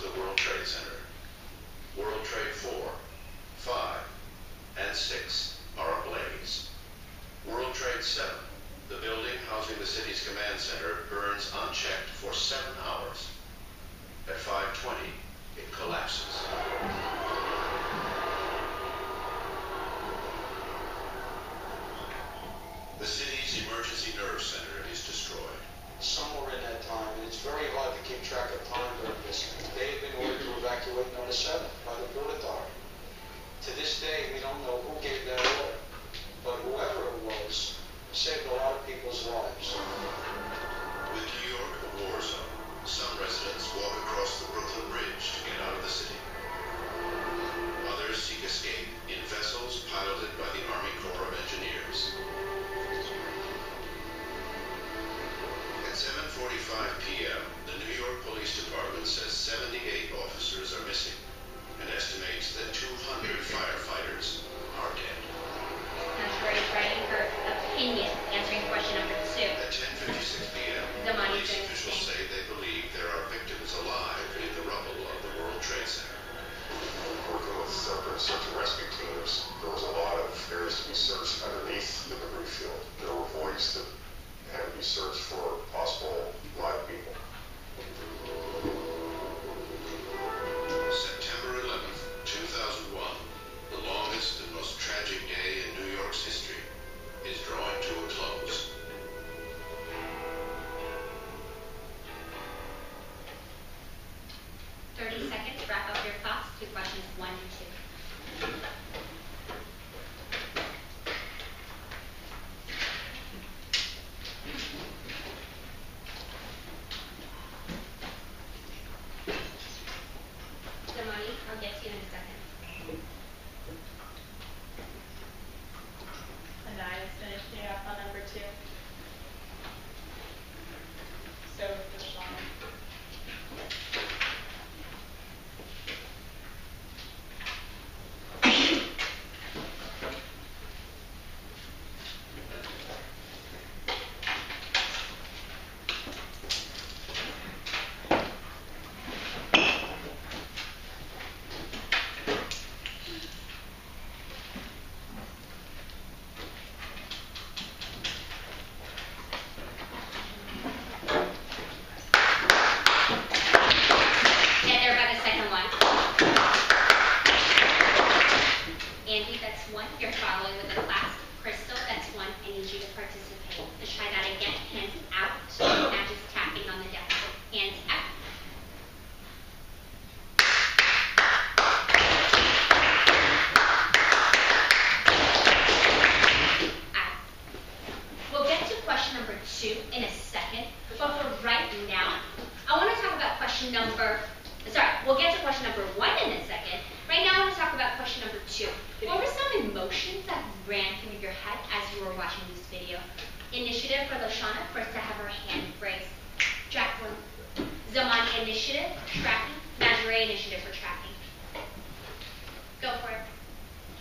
the World Trade Center. World Trade 4, 5, and 6 are ablaze. World Trade 7, the building housing the city's command center, burns unchecked for 7 hours. At 5:20, it collapses. The city's emergency nerve center is destroyed. Somewhere in that time, and it's very hard to keep track of time during this, they have been ordered to evacuate number 7 by the Port Authority. To this day, we don't know who gave that order, but whoever it was saved a lot of people's lives. With New York a war zone, some residents walk across the Brooklyn Bridge to get out of the city. Others seek escape in vessels piloted by the Army Corps of Engineers. At 7:45 p.m., the New York Police Department says 78 officers are missing and estimates that 200 firefighters are dead. Now Sherry is writing her opinion, answering question number 2. At 10:56 p.m., police officials say they believe there are victims alive in the rubble of the World Trade Center. Working with separate search and rescue teams, there was a lot of areas to be searched underneath the debris field. There were voids that had to be searched for possible live people. September 11th, 2001, the longest and most tragic day in New York's history, is drawing to a close. Seconds, wrap up your thoughts to questions 1 and 2. Damani, I'll get to you in a second. And I was finishing up on number 2. So was Sean. Andy, that's 1. You're following with the class. Crystal, that's 1. I need you to participate. Let's try that again. Hands out. Not just tapping on the desk. Hands out. We'll get to question number 2 in a second. But for right now, I want to talk about we'll get to question number 1 in a second. Right now, I want to talk about question number 2. What were some emotions that ran through your head as you were watching this video? Initiative for Lashana, first to have her hand raised. Jacqueline. Zamani, initiative, tracking. Najere, initiative for tracking. Go for it.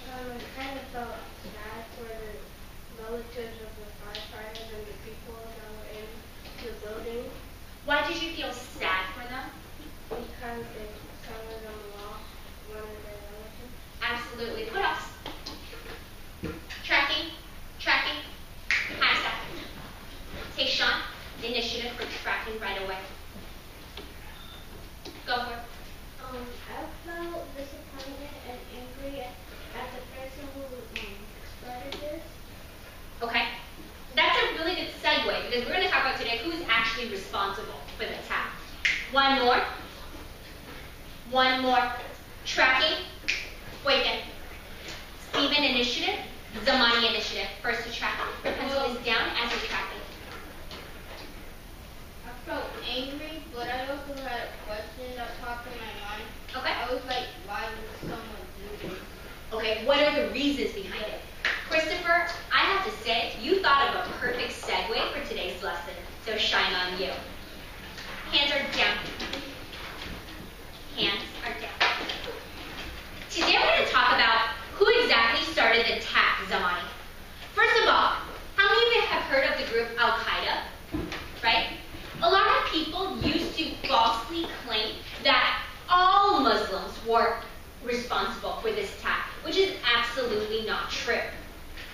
I kind of felt sad for the relatives of the firefighters and the people that were in the building. Why did you feel sad for them? Because some of them lost one of their relatives. Absolutely. What else? Tracking. High second. Hey, Sean, initiative for tracking right away. Go for it. I felt disappointed and angry at the person who started this. Okay. That's a really good segue because we're going to talk about today who's actually responsible for the attack. One more. Tracking. Boykin. Steven, initiative. Zamani, initiative. First to track. Pencil is down as you're tracking. I felt angry, but I also had a question that popped in my mind. Okay. I was like, why would someone do this? Okay, what are the reasons behind it? Christopher, I have to say, you thought of a perfect segue for today's lesson, so shine on you. Hands are down. Hands are down. Today we're going to talk about who exactly started the attack, Zamani. First of all, how many of you have heard of the group Al-Qaeda? Right? A lot of people used to falsely claim that or responsible for this attack, which is absolutely not true.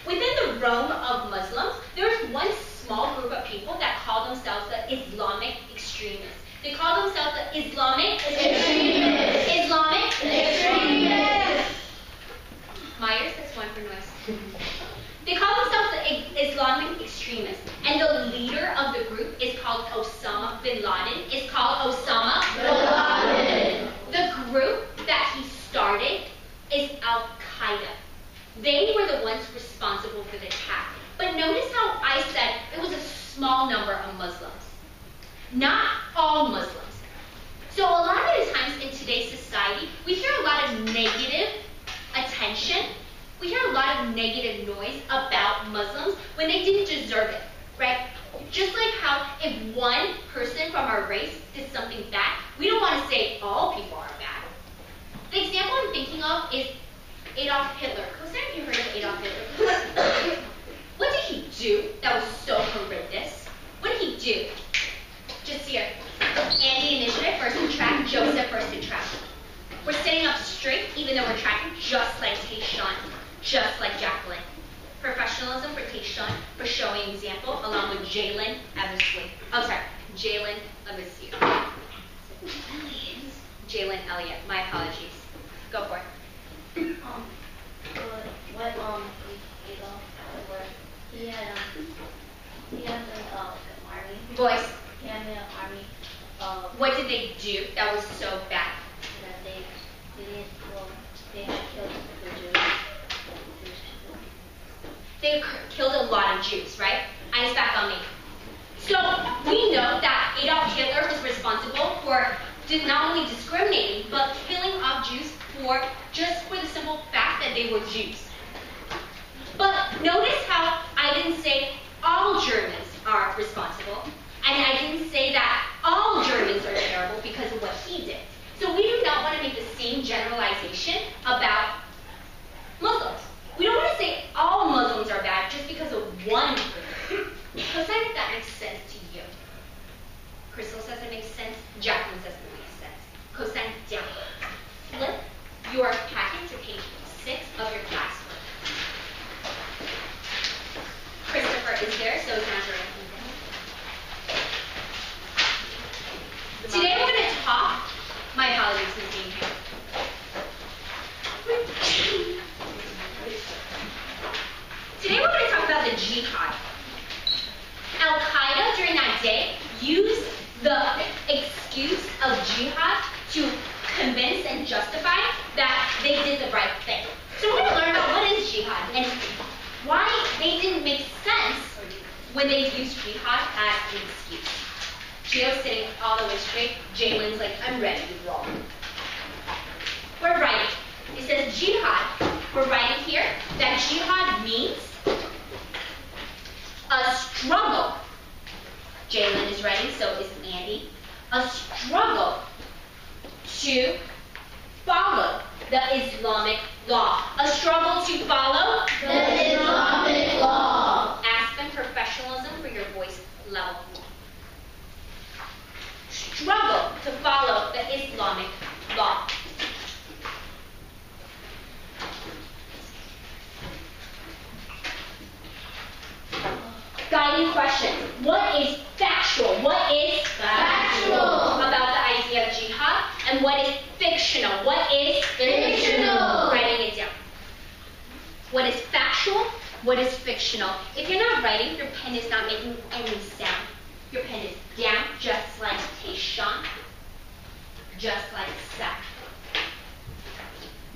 Within the realm of Muslims, there's one small group of people that call themselves the Islamic extremists. They call themselves the Islamic extremists. Islamic extremists. Myers, that's one for noise. They call themselves the Islamic extremists, and the leader of the group is called Osama bin Laden. It's called Osama bin Laden. The group that he started is Al-Qaeda. They were the ones responsible for the attack. But notice how I said it was a small number of Muslims. Not all Muslims. So a lot of the times in today's society, we hear a lot of negative attention. We hear a lot of negative noise about Muslims when they didn't deserve it, right? Just like how if one person from our race did something bad, we don't want to say all people are bad. The example I'm thinking of is Adolf Hitler. Have you heard of Adolf Hitler? What did he do that was so horrendous? What did he do? Just here. Andy initiative, first in track. Joseph, first in track. We're sitting up straight, even though we're tracking, just like Tayshawn, just like Jacqueline. Professionalism for Tayshawn for showing example, along with Jalen Eversley. Oh, sorry, Jalen Eversley. Jalen Elliott. My apologies. Go for it. He had an army. Voice. He had an army. What did they do that was so bad? That they had killed the Jews. They killed a lot of Jews, right? And it's back on me. So we know that Adolf Hitler was responsible for not only discriminating, but killing off Jews just for the simple fact that they were Jews. But notice how I didn't say all Germans are responsible, and I didn't say that all Germans are terrible because of what he did. So we do not want to make the same generalization about Muslims. We don't want to say all Muslims are bad just because of one group. Cosine, if that makes sense to you. Crystal says it makes sense. Jacqueline says it makes sense. Cosine down. Flip your packet to page 6 of your classwork. Christopher is there, so is Nazareth. Today we're going to talk. My apologies for being here. Today we're going to talk about the jihad. Al-Qaeda during that day used the excuse of jihad to convince and justify that they did the right thing. So we're going to learn about what is jihad and why they didn't make sense when they used jihad as an excuse. Gio's sitting all the way straight. Jalen's like, I'm ready to roll. We're writing. It says jihad. We're writing here that jihad means a struggle. Jalen is writing, so is Andy. A struggle to follow the Islamic law. A struggle to follow the Islamic law. Aspen professionalism for your voice level. Struggle to follow the Islamic law. Guiding question. What is factual? What is factual about the idea of jihad? And what is fictional? What is fictional? Writing it down. What is factual? What is fictional? If you're not writing, your pen is not making any sound. Your pen is down, just like Tayshawn, just like Seth.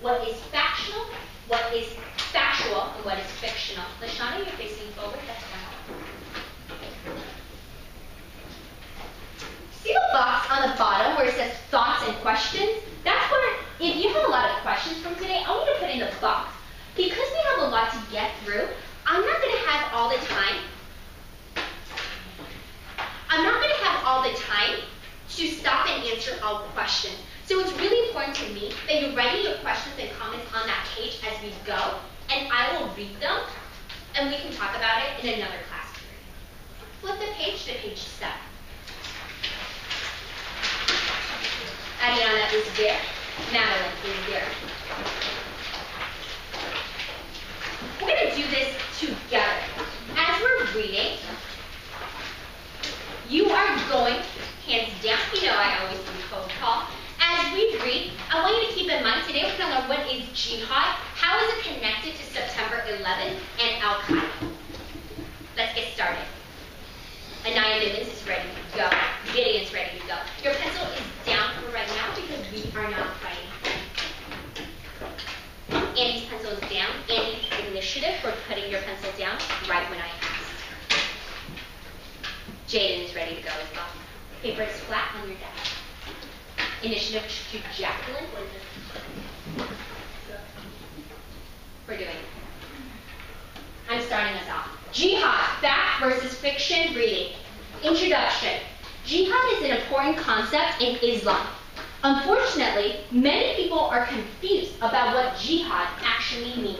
What is factual? What is factual? And what is fictional? Lashana, you're facing forward. That's fine. See the box on the bottom where it says thoughts and questions? That's where, if you have a lot of questions from today, I want you to put in the box. Because we have a lot to get through, I'm not going to have all the time. I'm not going to have all the time to stop and answer all questions. So it's really important to me that you're writing your questions and comments on that page as we go, and I will read them, and we can talk about it in another class period. Flip the page to page 7. Ariana is there. Madeline is there. We're going to do this together. As we're reading, you are going, hands down, you know I always do phone call. As we read, I want you to keep in mind, today we're going to learn what is jihad, how is it connected to September 11th, and Al-Qaeda. Let's get started. Anaya Nimitz is ready to go. Gideon's ready to go. Your pencil is down for right now because we are not fighting. Andy's pencil is down. Andy's initiative for putting your pencil down right when I asked. Jaden is ready to go as well. Paper is flat on your desk. Initiative to Jacqueline. What is it? We're doing it. I'm starting us off. Jihad, fact versus fiction reading. Introduction. Jihad is an important concept in Islam. Unfortunately, many people are confused about what jihad actually means.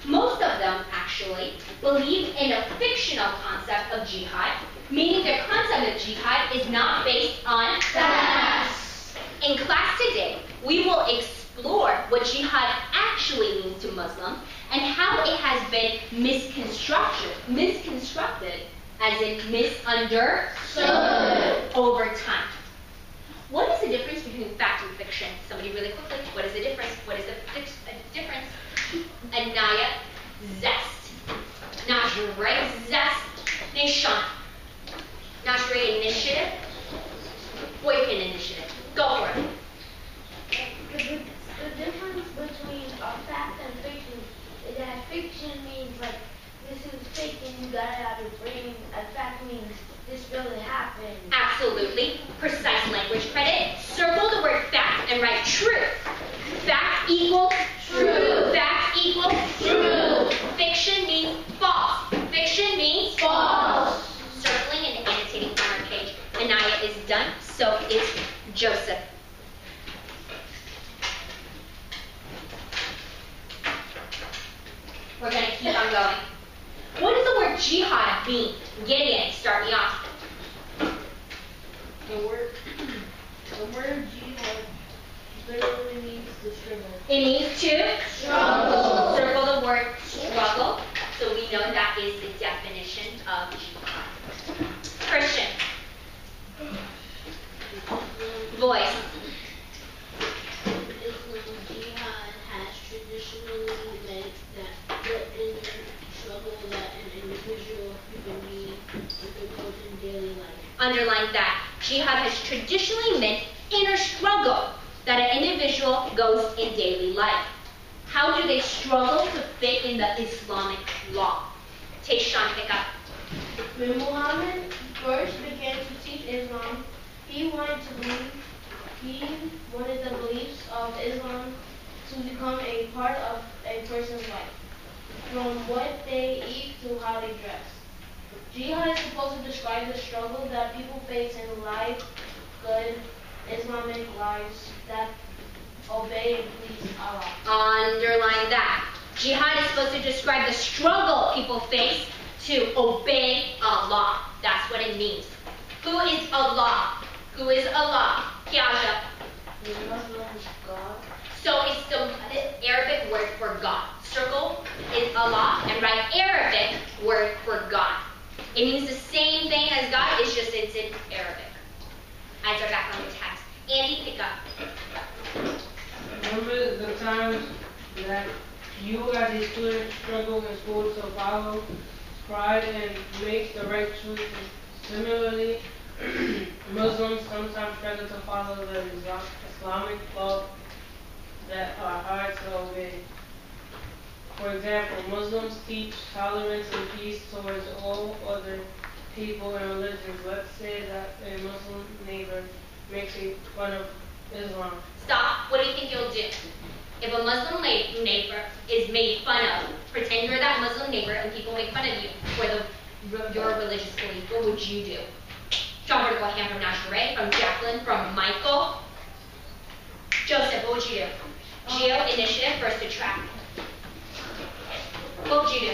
Most of them, actually, believe in a fictional concept of jihad, meaning the concept of jihad is not based on facts. In class today, we will explore what jihad actually means to Muslims and how it has been misconstructed, as in misunderstood over time. What is the difference between fact and fiction? Somebody really quickly, what is the difference? What is the difference? Anaya, zest. Najre, zest. Nishan. Najre, initiative. Boykin, initiative. Go for it. The difference between fact and fiction is that fiction means like this is fake and you got it out of your brain, and fact means this really happened. Absolutely. Precise language credit. Circle the word fact and write true. Fact equals true. Fact equals true. Fiction means false. Fiction means false. Circling and annotating on our page. Anaya is done. So is Joseph. We're going to keep on going. What does the word jihad mean? Gideon, start me off. The word jihad literally means to struggle. It means to struggle. Circle the word struggle, so we know that is the definition of jihad. Christian. Voice. Islam jihad has traditionally meant that the inner struggle that an individual human being undergoes in daily life. Underline that. Jihad has traditionally meant inner struggle that an individual goes in daily life. How do they struggle to fit in the Islamic law? Tayshawn, pick up. When Muhammad first began to teach Islam, he wanted the beliefs of Islam to become a part of a person's life, from what they eat to how they dress. Jihad is supposed to describe the struggle that people face in life, good Islamic lives that obey and please Allah. Underline that. Jihad is supposed to describe the struggle people face to obey Allah. That's what it means. Who is Allah? Who is Allah? Kiaja. The Muslim God. So it's the Arabic word for God. Circle is Allah and write Arabic word for God. It means the same thing as God, it's just it's in Arabic. Eyes are back on the text. Andy, pick up. Remember the times that you as a student struggle in school to follow pride and make the right choices. Similarly, Muslims sometimes struggle to follow the Islamic laws that are hard to obey. For example, Muslims teach tolerance and peace towards all other people and religions. Let's say that a Muslim neighbor makes fun of Islam. Stop. What do you think you'll do? If a Muslim neighbor is made fun of, pretend you're that Muslim neighbor and people make fun of you for your religious belief, what would you do? John vertical hand from Nasharay, from Jacqueline, from Michael. Joseph, what would you do? Geo, initiative, first to track. What would you do?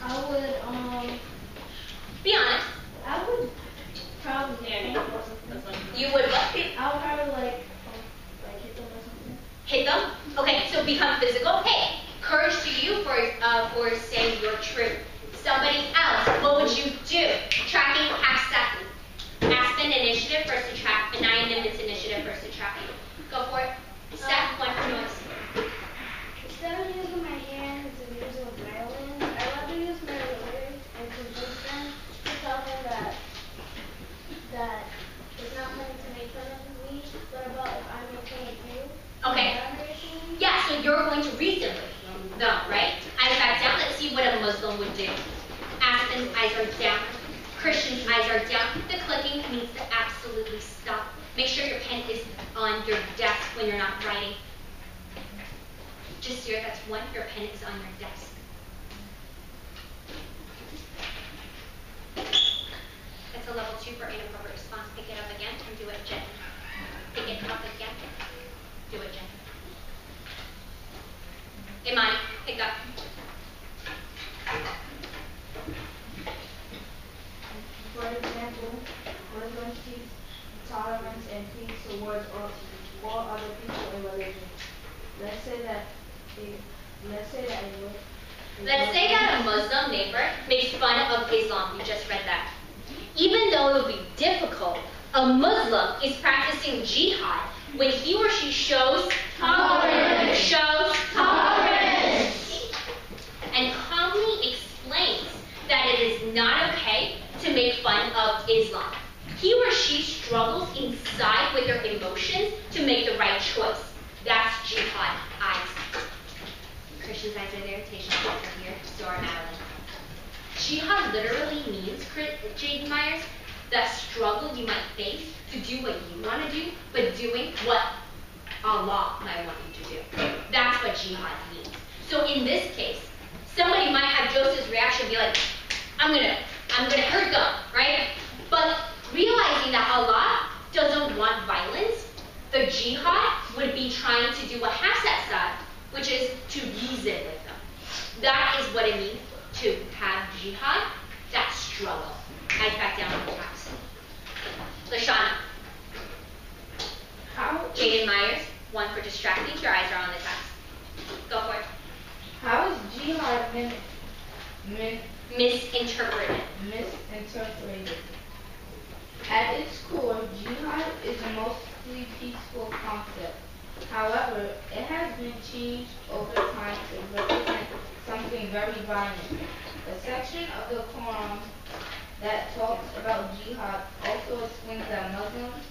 I would, Be honest. I would probably, You would what? I would probably like hit them Hit them? Okay, so become physical. Hey, courage to you for saying your truth. Somebody else, what would you do? Tracking Aspen. Aspen initiative versus track. Anaya Nimitz initiative versus tracking. Go for it. Steph, one for noise. Instead of using my hands and using violin, I love to use my words and convince them to tell them that it's not funny to make fun of me, but about if I make fun of you. Okay. Yeah, so you're going to reason with them, right? Eyes back down. Let's see what a Muslim would do. Aspen's eyes are down. Christian's eyes are down. The clicking needs to absolutely stop. Make sure your pen is on your desk when you're not writing. Just here, that's one. Your pen is on your desk. That's a level 2 for inappropriate response. Pick it up again and do it gently. Pick it up again. Do it gently. Imani, pick up. For example, Muslims teach tolerance and peace towards all other people and religions. Let's say that a Muslim neighbor makes fun of Islam. We just read that. Even though it would be difficult, a Muslim is practicing jihad when he or she shows tolerance. And calmly explains that it is not okay to make fun of Islam. He or she struggles inside with their emotions to make the right choice. That's jihad eyes. Christian's eyes are there, Tasha's eyes are here, so are Madeline. Jihad literally means, Jaden Myers, that struggle you might face to do what you want to do, but doing what Allah might want you to do. That's what jihad means. So in this case, somebody might have Joseph's reaction, be like, I'm gonna hurt them, right? But realizing that Allah doesn't want violence, the jihad would be trying to do what Hafsat said, which is to reason with them. That is what it means to have jihad, that struggle. Eyes back down on the text. Lashana. Jaden Myers, one for distracting. Your eyes are on the text. Go for it. how is jihad Misinterpreted. misinterpreted? At its core, jihad is a mostly peaceful concept. However, it has been changed over time to represent something very violent. The section of the Quran that talks about jihad also explains that Muslims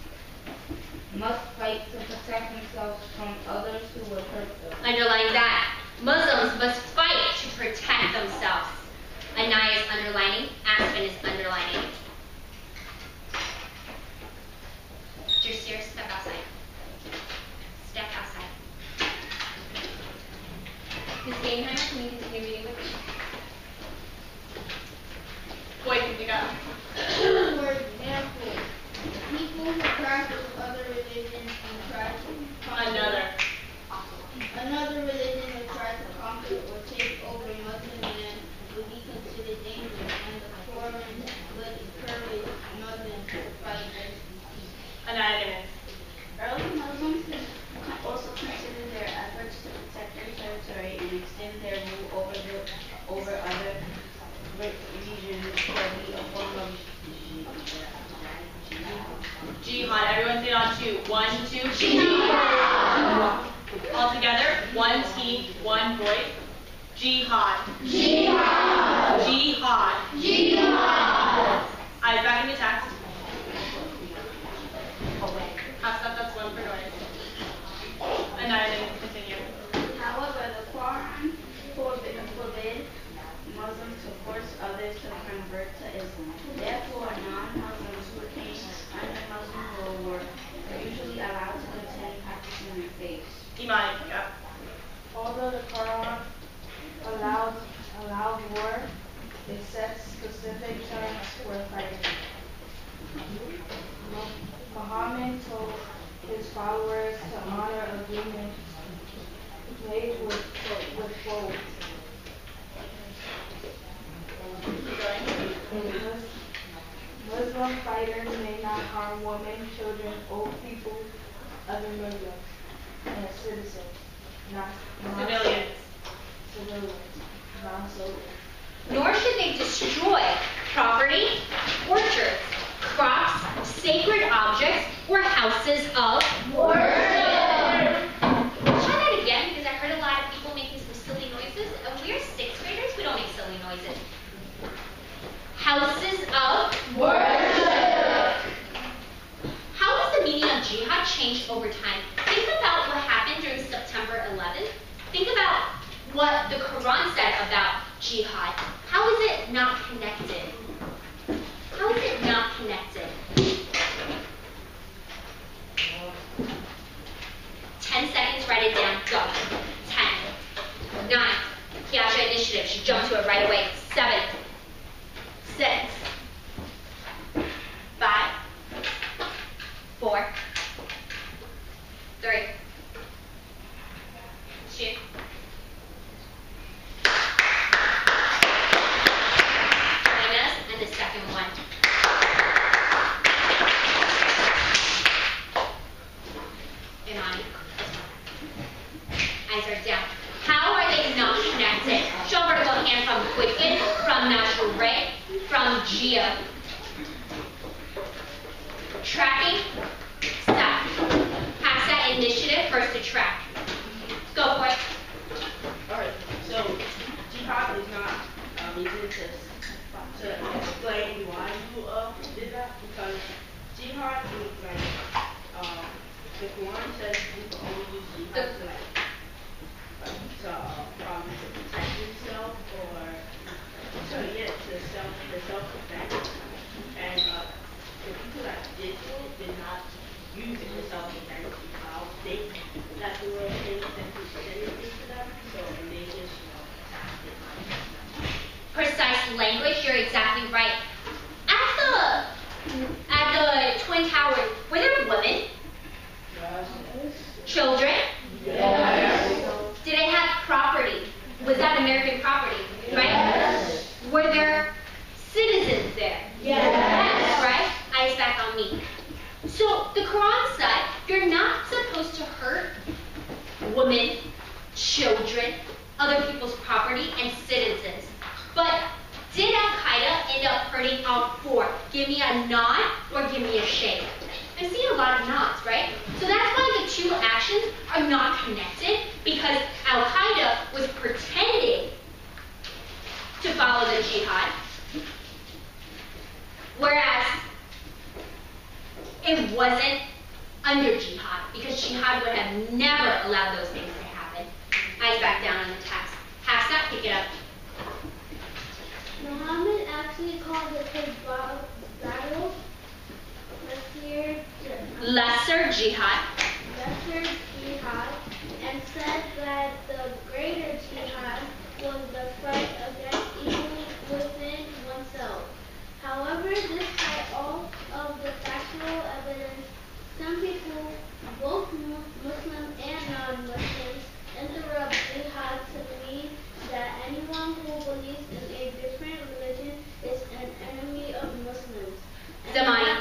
must fight to protect themselves from others who would hurt them. Underline that. Muslims must fight to protect themselves. Anaya is underlining. Aspen is underlining. Jasir, step outside. Step outside. Ms. Gainheimer, can you continue reading with me? Boyd, can pick up. For example, people who practice other religions and try to another religion and try to conquer or take over Muslim land would be considered dangerous, and the Quran would encourage Muslims to fight against peace. Anaya. Early Muslims also considered their efforts to protect their territory and extend their rule over other regions to be a form of Jihad. Everyone say it on 2. 1, 2. Jihad. All together. 1 T, 1 voice. Jihad. Jihad. Jihad. Jihad. Eyes back in the text. That's 1 for noise. Anaya, continue. However, the Quran forbid Muslims to force others to convert to Islam. Therefore, non-Muslims who came under Muslim rule were usually allowed to continue practicing their faith. Imani, yeah. Although the Quran allows war, it sets specific terms for fighting. Muhammad told his followers to honor agreements made with foes. Muslim fighters may not harm women, children, old people, other Muslims, and non-citizens, Civilians. non-soldiers. Nor should they destroy property, orchards, crops, sacred objects, or houses of worship. Try that again because I heard a lot of people making some silly noises. And we're sixth graders, we don't make silly noises. Houses of worship. How has the meaning of jihad changed over time? Think about what happened during September 11th. Think about what the Quran said about jihad. How is it not connected? How is it not connected? 10 seconds, write it down, go. 10, 9, Kiasha initiative, she jumped to it right away. 7, 6, 5, 4, 3, 2. And the second one. Imani. Eyes are down. How are they not connected? Show vertical hand from wicked, from natural ray, from geo. Tracking. Stop. Pass that initiative first to track. Go for it. Alright, so jihad is not easy to explain why you did that, because jihad is like the Quran says you can only use jihad probably to protect yourself or to self-defense. And the people that did it did not use it for self-defense because they that's the way they presented it to them. So they just attacked it. Precise language, you're exactly right. At the Twin Towers, were there women? Yes. Children? Yes. Did they have property? Was that American property? Right? Yes. Were there citizens there? Yes. Right? Eyes back on me. So the Quran said you're not supposed to hurt women, children, other people's property, and citizens. But did Al-Qaeda end up hurting all four? Give me a nod or give me a shake. I see a lot of nods, right? So that's why the two actions are not connected, because Al-Qaeda was pretending to follow the jihad, whereas it wasn't under jihad, because jihad would have never allowed those things to happen. Eyes back down on the text. Hafsa, pick it up. Muhammad actually called the big battle Lesser jihad. And said that the greater jihad was the fight against evil within oneself. However, despite all of the factual evidence, some people, both Muslim and non-Muslims, interrupt jihad to mean that anyone who believes in a different religion is an enemy of Muslims. Zamani.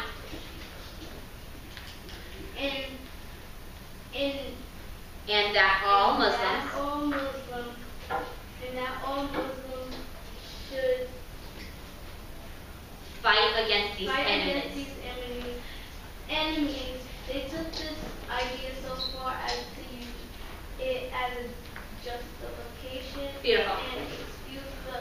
And that all Muslims should fight against these enemies. They took this idea so far as to use it as a justification Beautiful. and excuse the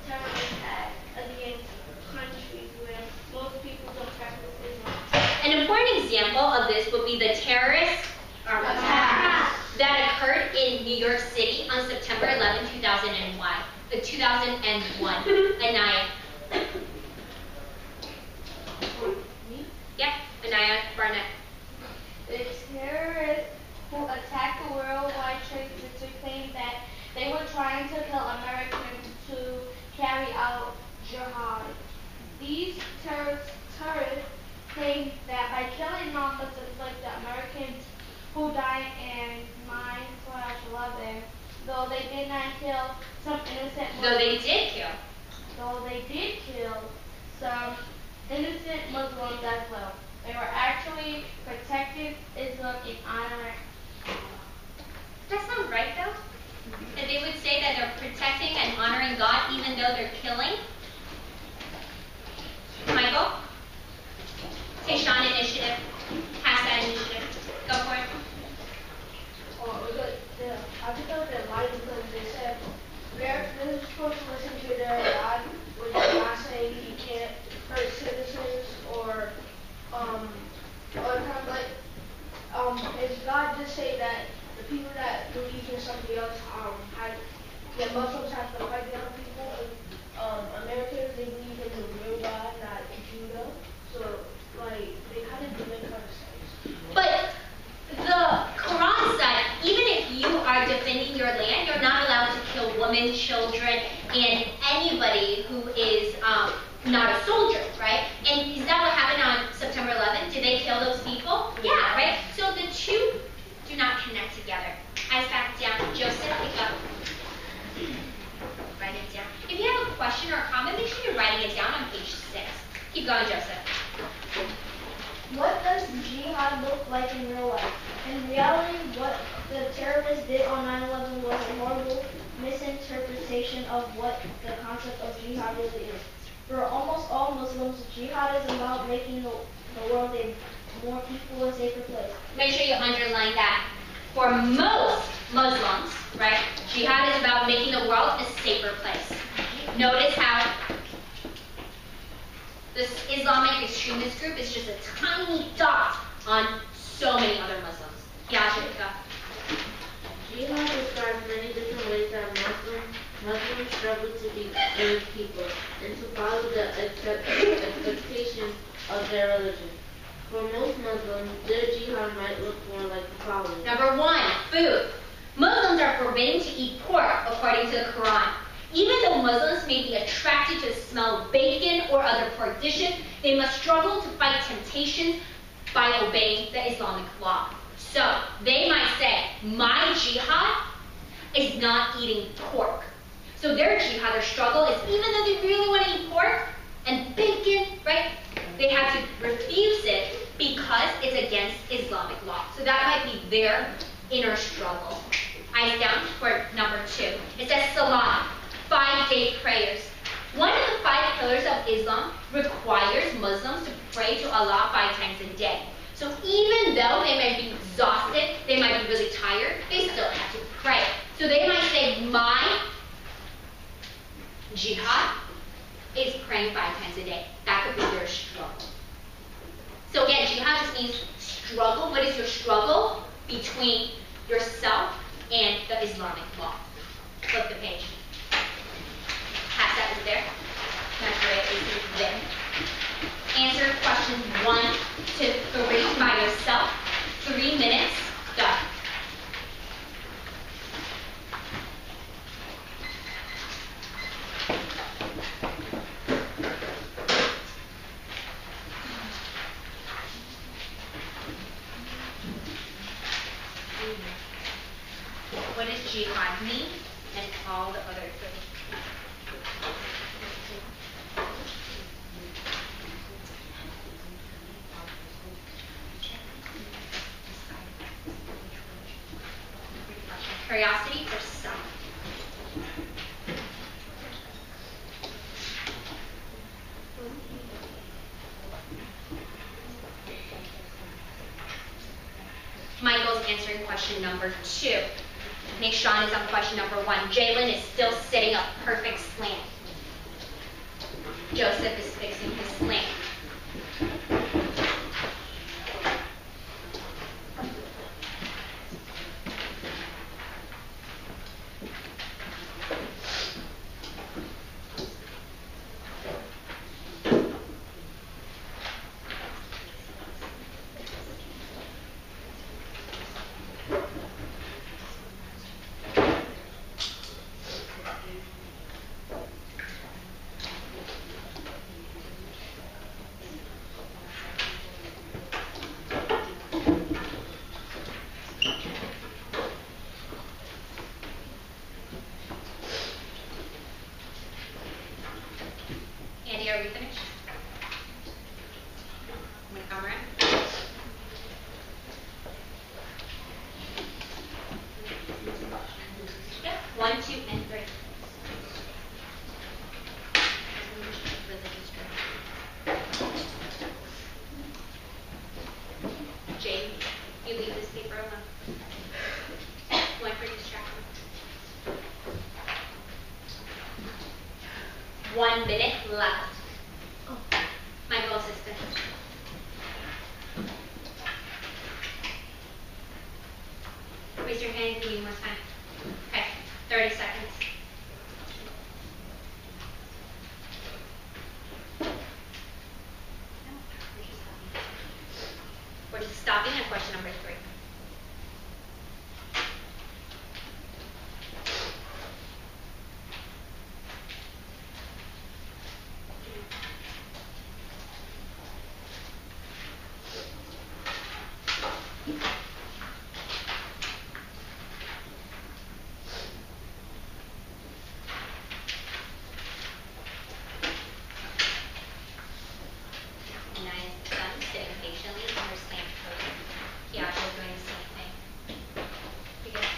terrorist act against countries where most people don't practice Islam. An important example of this would be the terrorist attack that occurred in New York City on September 11, 2001. Anaya. Yep, Anaya Barnett. The terrorists who attacked the World Trade Center claimed that they were trying to kill Americans to carry out jihad. These terrorists claimed that by killing non-Muslims like the Americans who died in 9/11, though they did not kill some innocent Muslims. Though they did kill some innocent Muslims as well. They were actually protecting Islam and honoring Allah. God just say that the people that believe in something else, that Muslims have to fight the other people, and Americans, they believe in the real God, not Judah. So, like, they kind of defend themselves. But the Quran said, even if you are defending your land, you're not allowed to kill women, children, and anybody who is not a soldier, right? And is that what happened on September 11th? Did they kill those people? Yeah, right? So the two do not connect together. Eyes back down. Joseph, pick up. Write it down. If you have a question or a comment, make sure you're writing it down on page 6. Keep going, Joseph. What does jihad look like in real life? In reality, what the terrorists did on 9/11 was a horrible misinterpretation of what the concept of jihad really is. For almost all Muslims, jihad is about making the world a more peaceful and safer place. Make sure you underline that. For most Muslims, right, jihad is about making the world a safer place. Notice how this Islamic extremist group is just a tiny dot on so many other Muslims. Yeah, Shafika. Jihad describes many different ways that Muslims struggle to be good people and to follow the expectations of their religion. For most Muslims, their jihad might look more like the following. Number 1, food. Muslims are forbidden to eat pork according to the Quran. Even though Muslims may be attracted to the smell of bacon or other pork dishes, they must struggle to fight temptations by obeying the Islamic law. So they might say, my jihad is not eating pork. So their jihad, their struggle is, even though they really want to eat pork and bacon, right, they have to refuse it because it's against Islamic law. So that might be their inner struggle. Eyes down for number 2. It says Salah, 5-day prayers. One of the 5 pillars of Islam requires Muslims to pray to Allah 5 times a day. So even though they might be exhausted, they might be really tired, they still have to pray. So they might say, my jihad is praying 5 times a day. That could be their struggle. So again, jihad just means struggle. What is your struggle between yourself and the Islamic law? Flip the page. Pass that over there. Measure it there. Answer questions 1 to 3 by yourself. 3 minutes. Go. What does jihad mean? And all the other things. Curiosity or self? Michael's answering question number 2. Nick Sean is on question number 1. Jalen is still sitting up perfect slant. Joseph is fixing his slant. Andy, are we finished? Can we come around? Yep, 1, 2, and 3. Jane, you leave this paper alone. One for distraction. 1 minute left. Michael, assistant. raise your hand, give me more time. Okay, 30 seconds. We're just stopping at question number 3. Nice, done, sitting patiently, understand coding. Keisha's doing the same thing. You guys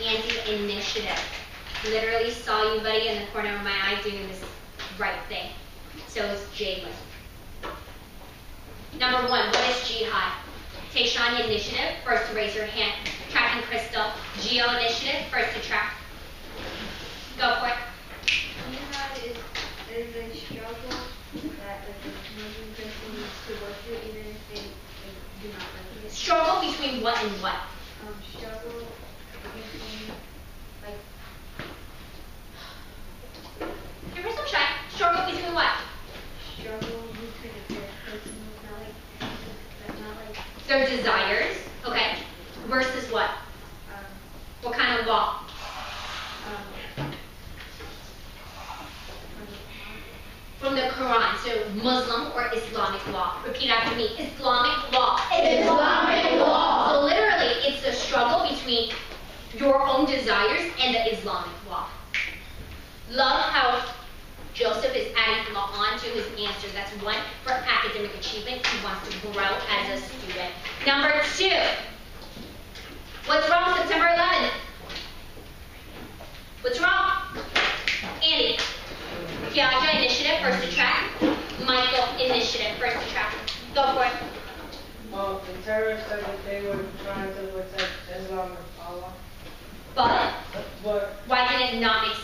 Andy's initiative. Literally saw you, buddy, in the corner of my eye doing this right thing. So is Jalen. Number 1, what is jihad? Tayshawn initiative, first to raise your hand. Track and Crystal. Geo initiative, first to track. Go for it. Jihad is a struggle that the Muslim person needs to go through even if they do not like it. Struggle between what and what? Struggle between, like, Give her some shine. Struggle between what? struggle between a person who's not like, Their desires, okay, versus what? What kind of law? From the Quran, so Muslim or Islamic law. Repeat after me. Islamic law. Islamic law. So literally, it's the struggle between your own desires and the Islamic law. Love how Joseph is adding law on to his answers. That's 1 for academic achievement. He wants to grow as a student. Number 2. What's wrong with September 11th? What's wrong? Andy. Kiaja initiative, first to track. Michael initiative, first to track. Go for it. Well, the terrorists said that they were trying to attack Islam or Allah. But But why did it not make